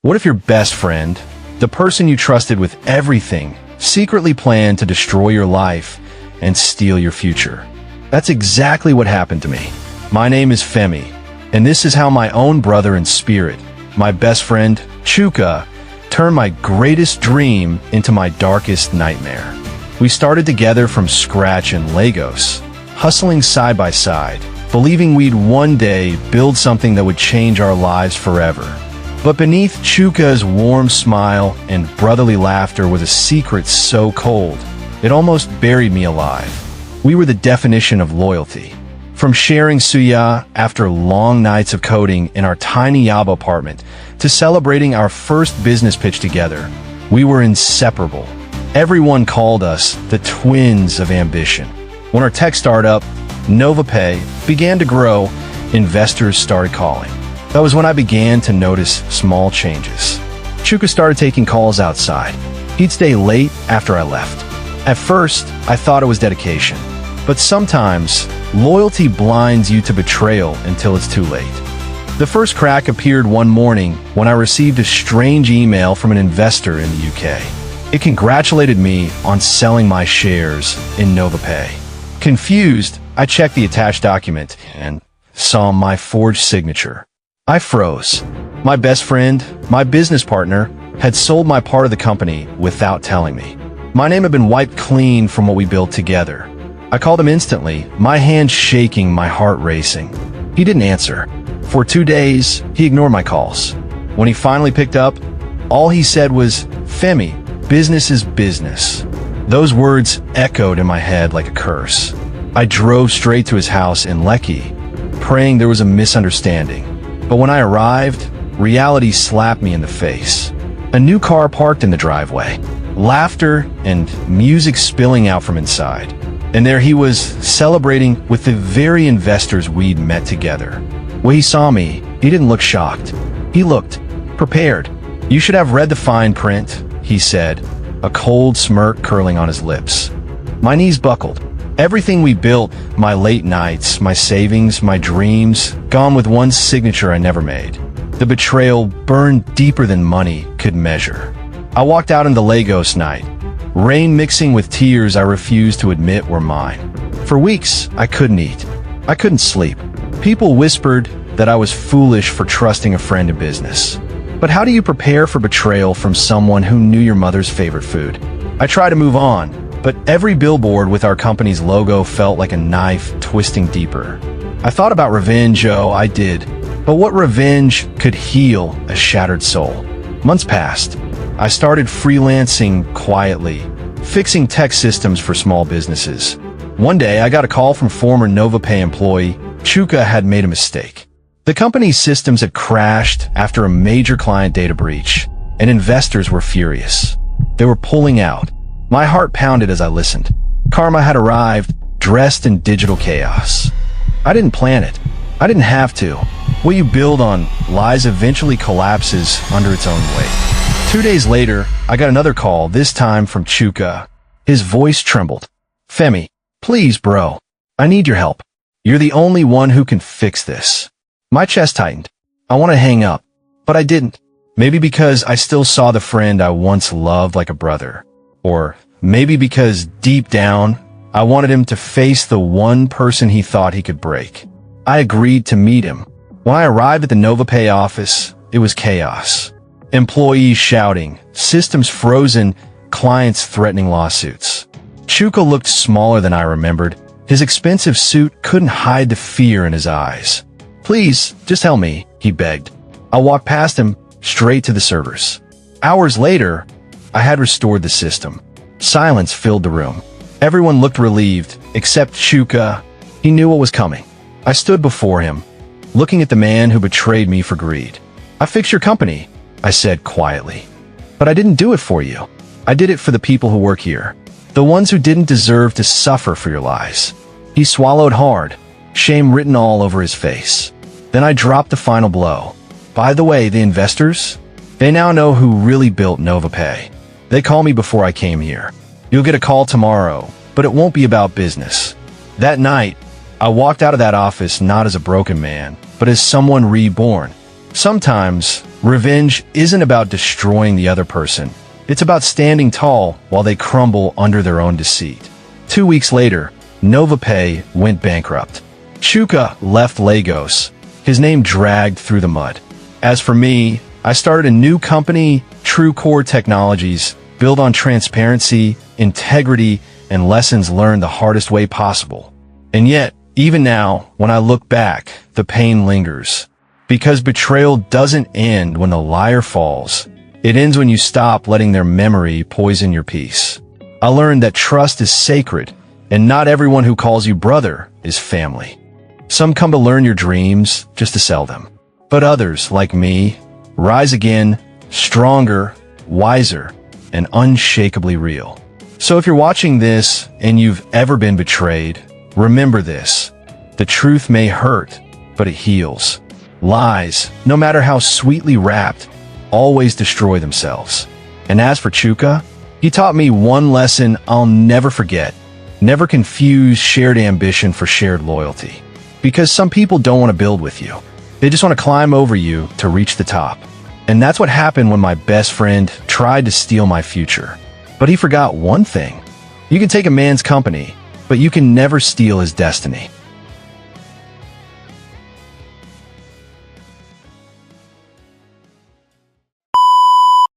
What if your best friend, the person you trusted with everything, secretly planned to destroy your life and steal your future? That's exactly what happened to me. My name is Femi, and this is how my own brother in spirit, my best friend, Chuka, turned my greatest dream into my darkest nightmare. We started together from scratch in Lagos, hustling side by side, believing we'd one day build something that would change our lives forever. But beneath Chuka's warm smile and brotherly laughter was a secret so cold, it almost buried me alive. We were the definition of loyalty. From sharing suya after long nights of coding in our tiny Yaba apartment to celebrating our first business pitch together, we were inseparable. Everyone called us the twins of ambition. When our tech startup, NovaPay, began to grow, investors started calling. That was when I began to notice small changes. Chuka started taking calls outside. He'd stay late after I left. At first, I thought it was dedication. But sometimes, loyalty blinds you to betrayal until it's too late. The first crack appeared one morning when I received a strange email from an investor in the UK. It congratulated me on selling my shares in NovaPay. Confused, I checked the attached document and saw my forged signature. I froze. My best friend, my business partner, had sold my part of the company without telling me. My name had been wiped clean from what we built together. I called him instantly, my hands shaking, my heart racing. He didn't answer. For 2 days, he ignored my calls. When he finally picked up, all he said was, "Femi, business is business." Those words echoed in my head like a curse. I drove straight to his house in Lekki, praying there was a misunderstanding. But when I arrived, reality slapped me in the face. A new car parked in the driveway, laughter and music spilling out from inside. And there he was, celebrating with the very investors we'd met together. When he saw me, he didn't look shocked. He looked prepared. "You should have read the fine print," he said, a cold smirk curling on his lips. My knees buckled. Everything we built, my late nights, my savings, my dreams, gone with one signature I never made. The betrayal burned deeper than money could measure. I walked out in the Lagos night, rain mixing with tears I refused to admit were mine. For weeks, I couldn't eat. I couldn't sleep. People whispered that I was foolish for trusting a friend in business. But how do you prepare for betrayal from someone who knew your mother's favorite food? I tried to move on, but every billboard with our company's logo felt like a knife twisting deeper. I thought about revenge, I did. But what revenge could heal a shattered soul? Months passed. I started freelancing quietly, fixing tech systems for small businesses. One day, I got a call from former NovaPay employee. Chuka had made a mistake. The company's systems had crashed after a major client data breach, and investors were furious. They were pulling out. My heart pounded as I listened. Karma had arrived, dressed in digital chaos. I didn't plan it. I didn't have to. What you build on lies eventually collapses under its own weight. 2 days later, I got another call, this time from Chuka. His voice trembled. "Femi, please, bro. I need your help. You're the only one who can fix this." My chest tightened. I want to hang up, but I didn't. Maybe because I still saw the friend I once loved like a brother. Or maybe because deep down, I wanted him to face the one person he thought he could break. I agreed to meet him. When I arrived at the NovaPay office, it was chaos. Employees shouting, systems frozen, clients threatening lawsuits. Chuka looked smaller than I remembered. His expensive suit couldn't hide the fear in his eyes. "Please, just help me," he begged. I walked past him, straight to the servers. Hours later, I had restored the system. Silence filled the room. Everyone looked relieved, except Chuka. He knew what was coming. I stood before him, looking at the man who betrayed me for greed. "I fixed your company," I said quietly. "But I didn't do it for you. I did it for the people who work here. The ones who didn't deserve to suffer for your lies." He swallowed hard, shame written all over his face. Then I dropped the final blow. "By the way, the investors? They now know who really built NovaPay. They called me before I came here. You'll get a call tomorrow, but it won't be about business." That night, I walked out of that office not as a broken man, but as someone reborn. Sometimes, Revenge isn't about destroying the other person. It's about standing tall while they crumble under their own deceit. 2 weeks later, NovaPay went bankrupt. Chuka left Lagos. His name dragged through the mud. As for me, I started a new company, TrueCore Technologies, built on transparency, integrity, and lessons learned the hardest way possible. And yet, even now, when I look back, the pain lingers. Because betrayal doesn't end when the liar falls. It ends when you stop letting their memory poison your peace. I learned that trust is sacred, and not everyone who calls you brother is family. Some come to learn your dreams just to sell them. But others, like me, rise again, stronger, wiser, and unshakably real. So if you're watching this and you've ever been betrayed, remember this. The truth may hurt, but it heals. Lies, no matter how sweetly wrapped, always destroy themselves. And as for Chuka, he taught me one lesson I'll never forget. Never confuse shared ambition for shared loyalty. Because some people don't want to build with you. They just want to climb over you to reach the top. And that's what happened when my best friend tried to steal my future. But he forgot one thing. You can take a man's company, but you can never steal his destiny.